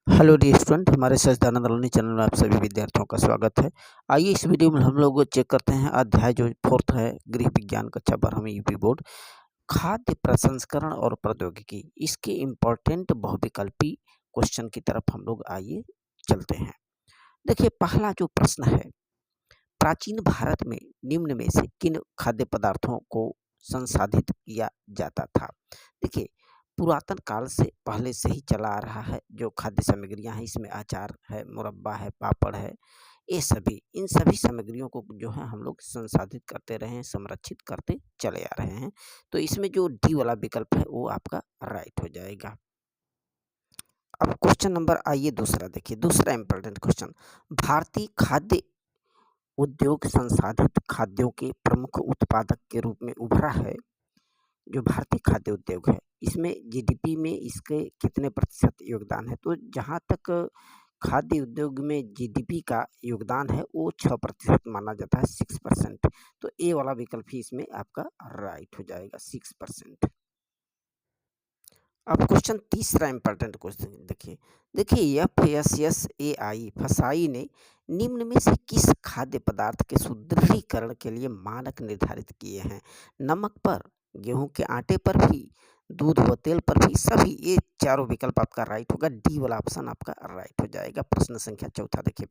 Hello dear student, हमारे सच्चिदानंद learning channel में आप सभी विद्यार्थियों का स्वागत है। आइए इस वीडियो में हम लोग चेक करते हैं अध्याय जो फोर्थ है, गृह विज्ञान कक्षा 12वीं यूपी बोर्ड, खाद्य प्रसंस्करण और प्रौद्योगिकी। इसके इम्पोर्टेंट बहुविकल्पी क्वेश्चन की तरफ हम लोग आइए चलते हैं। देखिए, पहला जो प्रश्न है, प्राचीन भारत में निम्न में से किन खाद्य पदार्थों को संसाधित किया जाता था। देखिए, पुरातन काल से पहले से ही चला आ रहा है जो खाद्य सामग्रियां हैं, इसमें अचार है, मुरब्बा है, पापड़ है, ये सभी इन सभी सामग्रियों को जो है हम लोग संसाधित करते रहे हैं, संरक्षित करते चले आ रहे हैं। तो इसमें जो डी वाला विकल्प है वो आपका राइट हो जाएगा। अब क्वेश्चन नंबर आइए दूसरा देखिए, दूसरा इंपॉर्टेंट क्वेश्चन, भारतीय खाद्य उद्योग संसाधित खाद्यों के प्रमुख उत्पादक के रूप में उभरा है। जो भारतीय खाद्य उद्योग है, इसमें जीडीपी में इसके कितने प्रतिशत योगदान है। तो जहाँ तक खाद्य उद्योग में जीडीपी का योगदान है वो 6% माना जाता है, 6%। तो ए वाला विकल्प ही इसमें आपका राइट हो जाएगा, 6%। अब क्वेश्चन तीसरा इंपॉर्टेंट क्वेश्चन देखिए, FSSAI फसाई ने निम्न में से किस खाद्य पदार्थ के सुदृढ़ीकरण के लिए मानक निर्धारित किए हैं। नमक पर, गेहूं के आटे पर भी, दूध व तेल पर भी, सभी ये चारों विकल्प आपका राइट होगा। डी वाला ऑप्शन आपका राइट हो जाएगा। प्रश्न संख्या चौथा देखिए,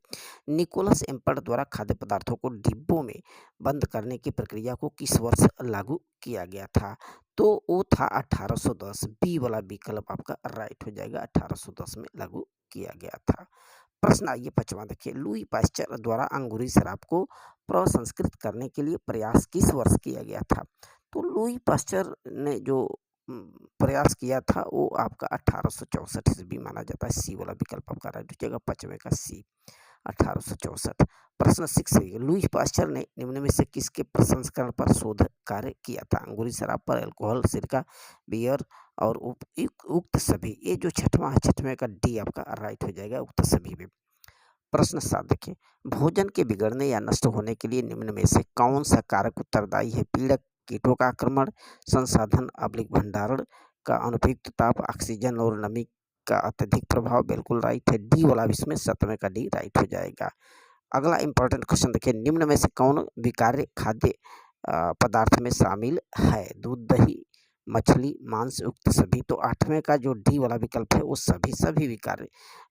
निकोलस एम्पर्ट द्वारा खाद्य पदार्थों को डिब्बों में बंद करने की प्रक्रिया को किस वर्ष लागू किया गया था। तो वो था 1810। बी वाला विकल्प आपका राइट हो जाएगा, 1810 में लागू किया गया था। प्रश्न आइए पांचवा देखिए, लुई पाश्चर द्वारा अंगूरी शराब को प्रसंस्कृत करने के लिए प्रयास किस वर्ष किया गया था। तो लुई पाश्चर ने जो प्रयास किया था वो आपका 1864 ईस्वी माना जाता है। सी वाला विकल्प आपका राइट हो जाएगा, पांचवे का सी, 1864। प्रश्न 6 है, लुई पाश्चर ने निम्न में से किसके प्रसंस्करण पर शोध कार्य किया था। अंगूरी शराब पर, अल्कोहल, सिरका, बियर और उक्त सभी। ये जो छठवां है, छठवें का डी आपका राइट हो जाएगा, उक्त सभी में। प्रश्न 7 देखिए, भोजन के बिगड़ने या नष्ट होने के लिए निम्न में से कौन सा कारक उत्तरदायी है। पीड़क, कीटों का आक्रमण, संसाधन अब्लिक भंडारण का अनुपयुक्त ताप, ऑक्सीजन और नमी का अत्यधिक प्रभाव। बिल्कुल राइट है, डी वाला इसमें 7वें का डी राइट हो जाएगा। अगला इंपॉर्टेंट क्वेश्चन देखिए, निम्न में से कौन विकार्य खाद्य पदार्थ में शामिल है। दूध, दही, मछली, मांस, उक्त सभी। तो 8वें का जो डी वाला विकल्प है वो सभी विकार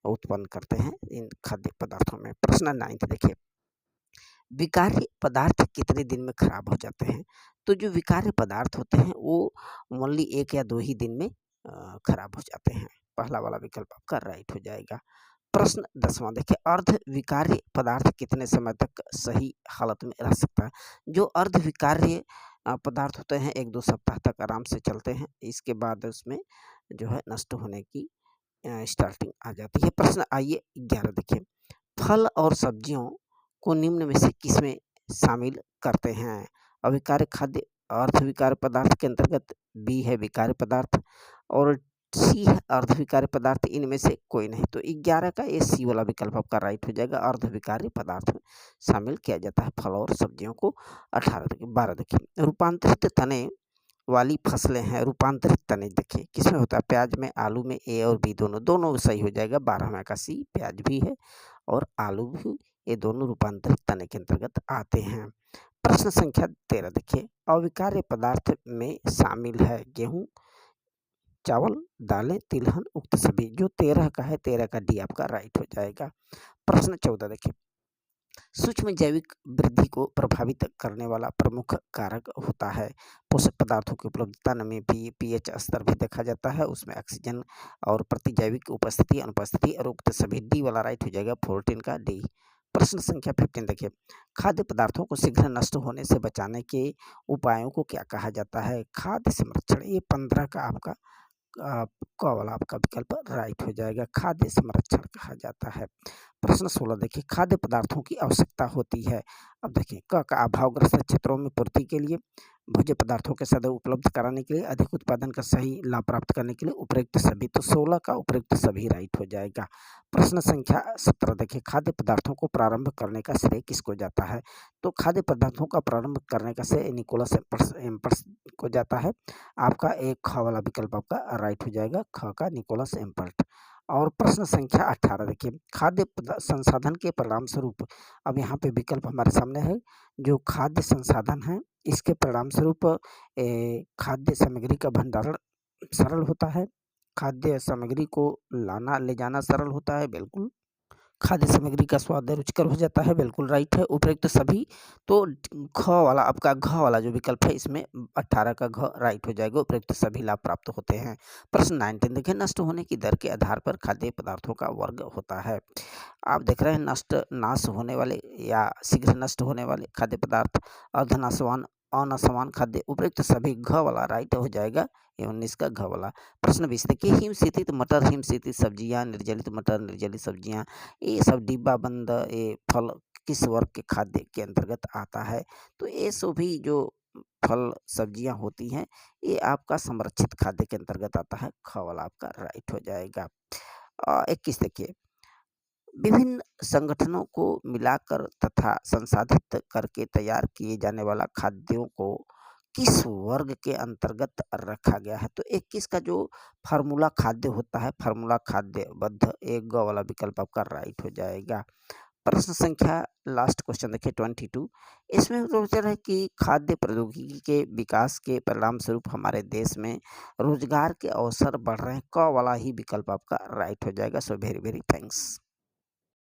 उत्पन्न करते हैं इन खाद्य पदार्थों में। प्रश्न 9 देखिए, विकार्य पदार्थ कितने दिन में खराब हो जाते हैं। तो जो विकार्य पदार्थ होते हैं वो ओनली 1 या 2 ही दिन में खराब हो जाते हैं। पहला वाला विकल्प आपका राइट हो जाएगा। प्रश्न 10वां देखिए, अर्ध विकार्य पदार्थ कितने समय तक सही हालत में रह सकता है। जो अर्ध विकार्य पदार्थ होते हैं 1-2 सप्ताह तक आराम से चलते हैं, इसके बाद उसमें जो है नष्ट होने की स्टार्टिंग आ जाती है। प्रश्न आइए 11 देखिए, फल और सब्जियों को निम्न में से किसमें शामिल करते हैं। अविकार्य खाद्य अर्धविकार्य पदार्थ के अंतर्गत, बी है विकार्य पदार्थ और सी है अर्धविकार्य पदार्थ। इनमें से कोई नहीं। तो 11 का ये सी वाला विकल्प आपका राइट हो जाएगा, अर्धविकार्य पदार्थ में शामिल किया जाता है फल और सब्जियों को। 12 देखिए, रूपांतरित तने वाली फसलें हैं। रूपांतरित तने देखिए किसमें होता है, प्याज में, आलू में। ए और बी दोनों सही हो जाएगा। 12वें का सी, प्याज भी है और आलू भी, ये दोनों रूपांतरित तने के अंतर्गत आते हैं। प्रश्न संख्या 13 देखिए, अविकार्य पदार्थ में शामिल है गेहूं, चावल, दालें, तिलहन, उक्त सभी। जो 13 का है, 13 का डी आपका राइट हो जाएगा। प्रश्न 14 देखिए, सूक्ष्म जैविक वृद्धि को प्रभावित करने वाला प्रमुख कारक होता है। पोषक पदार्थों की उपलब्धता, नमी, पीएच स्तर भी देखा जाता है उसमें, ऑक्सीजन और प्रतिजैविक उपस्थिति, अनुपस्थिति और उक्त सभी। डी वाला राइट हो जाएगा, 14 का डी। प्रश्न संख्या 15 देखिए, खाद्य पदार्थों को शीघ्र नष्ट होने से बचाने के उपायों को क्या कहा जाता है। खाद्य संरक्षण, ये 15 का आपका क वाला आपका विकल्प राइट हो जाएगा, खाद्य संरक्षण कहा जाता है। प्रश्न 16 देखिए, खाद्य पदार्थों की आवश्यकता होती है। अब देखिए, क का अभावग्रस्त क्षेत्रों में पूर्ति के लिए, भोज्य पदार्थों के सदैव उपलब्ध कराने के लिए, अधिक उत्पादन का सही लाभ प्राप्त करने के लिए, उपयुक्त सभी। तो 16 का उपयुक्त सभी राइट हो जाएगा। प्रश्न संख्या 17 देखिए, खाद्य पदार्थों को प्रारंभ करने का श्रेय किसको जाता है। तो खाद्य पदार्थों का प्रारंभ करने का श्रेय निकोलस एम्पर्स को जाता है। आपका एक ख वाला विकल्प आपका राइट हो जाएगा, ख का निकोलस एम्पर्ट। और प्रश्न संख्या 18 देखिए, खाद्य संसाधन के परिणाम स्वरूप, अब यहाँ पे विकल्प हमारे सामने है, जो खाद्य संसाधन है इसके परिणाम स्वरूप खाद्य सामग्री का भंडारण सरल होता है, खाद्य सामग्री को लाना ले जाना सरल होता है, बिल्कुल। खाद्य सामग्री का स्वाद रुचिकर हो जाता है, बिल्कुल राइट है। उपरोक्त सभी, तो ख वाला, आपका घ वाला जो विकल्प है इसमें 18 का घ राइट हो जाएगा। उपरोक्त सभी लाभ प्राप्त होते हैं। प्रश्न 19 देखिए, नष्ट होने की दर के आधार पर खाद्य पदार्थों का वर्ग होता है। आप देख रहे हैं नाश होने वाले या शीघ्र नष्ट होने वाले खाद्य पदार्थ, अर्धनाशवान, अनाशवान खाद्य, उपरोक्त सभी घ वाला राइट हो जाएगा। 19 का घ वाला। प्रश्न 20 देखिए, हिमशीतित मटर, हिमशीतित सब्जियां, निर्जलित मटर, निर्जलित सब्जियां, ये सब डिब्बा बंद ये फल किस वर्ग के खाद्य के अंतर्गत आता है? तो ये सभी जो फल सब्जियां होती हैं, ये आपका संरक्षित खाद्य के अंतर्गत आता है। ख वाला आपका राइट हो जाएगा। 21 देखिए, विभिन्न संगठनों को मिलाकर तथा संसाधित करके तैयार किए जाने वाला खाद्यों को किस वर्ग के अंतर्गत रखा गया है? तो 21 का जो फार्मूला खाद्य होता है, फार्मूला खाद्य बद्ध, एक ग वाला विकल्प आपका राइट हो जाएगा। प्रश्न संख्या लास्ट क्वेश्चन देखिए 22, इसमें क्वेश्चन है कि खाद्य प्रौद्योगिकी के विकास के परिणाम स्वरूप हमारे देश में रोजगार के अवसर बढ़ रहे हैं। क वाला ही विकल्प आपका राइट हो जाएगा। So very very thanks.